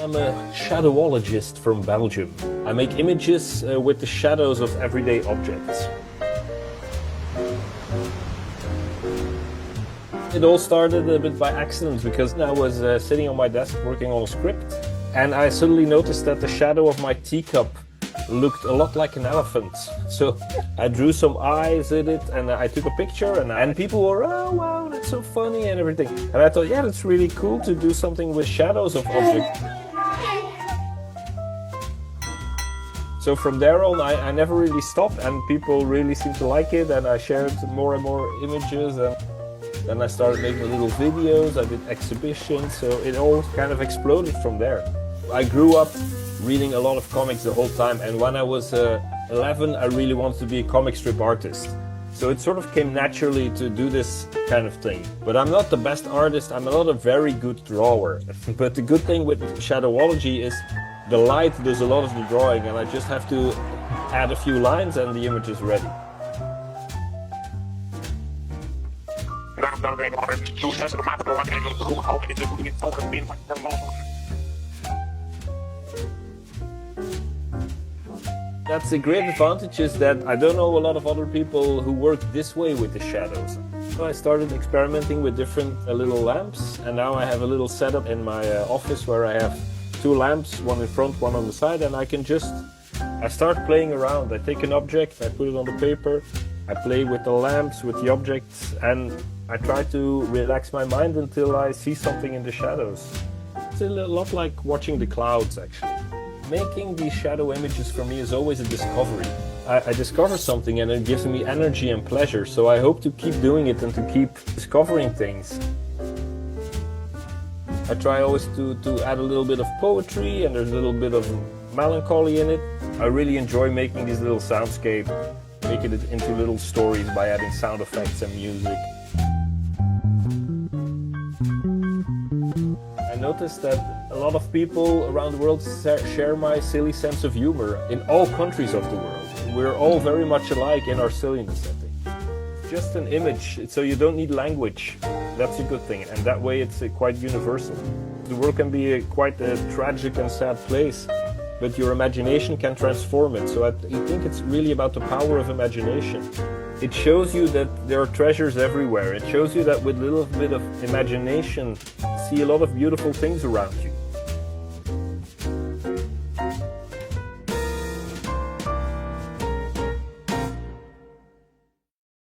I'm a shadowologist from Belgium. I make images with the shadows of everyday objects. It all started a bit by accident because I was sitting on my desk working on a script and I suddenly noticed that the shadow of my teacup looked a lot like an elephant. So I drew some eyes in it and I took a picture and people were, oh wow, that's so funny and everything. And I thought, yeah, that's really cool to do something with shadows of objects. So from there on, I never really stopped and people really seemed to like it and I shared more and more images and then I started making little videos, I did exhibitions, so it all kind of exploded from there. I grew up reading a lot of comics the whole time and when I was 11 I really wanted to be a comic strip artist. So it sort of came naturally to do this kind of thing. But I'm not the best artist, I'm not a very good drawer. But the good thing with shadowology is the light does a lot of the drawing and I just have to add a few lines and the image is ready. That's a great advantage is that I don't know a lot of other people who work this way with the shadows. So I started experimenting with different little lamps and now I have a little setup in my office where I have two lamps, one in front, one on the side, and I start playing around. I take an object, I put it on the paper, I play with the lamps, with the objects, and I try to relax my mind until I see something in the shadows. It's a lot like watching the clouds, actually. Making these shadow images for me is always a discovery. I discover something and it gives me energy and pleasure, so I hope to keep doing it and to keep discovering things. I try always to add a little bit of poetry and there's a little bit of melancholy in it. I really enjoy making these little soundscapes, making it into little stories by adding sound effects and music. I noticed that a lot of people around the world share my silly sense of humor in all countries of the world. We're all very much alike in our silliness, I think. It's just an image, so you don't need language. That's a good thing, and that way it's quite universal. The world can be quite a tragic and sad place, but your imagination can transform it. So I think it's really about the power of imagination. It shows you that there are treasures everywhere. It shows you that with a little bit of imagination, see a lot of beautiful things around you.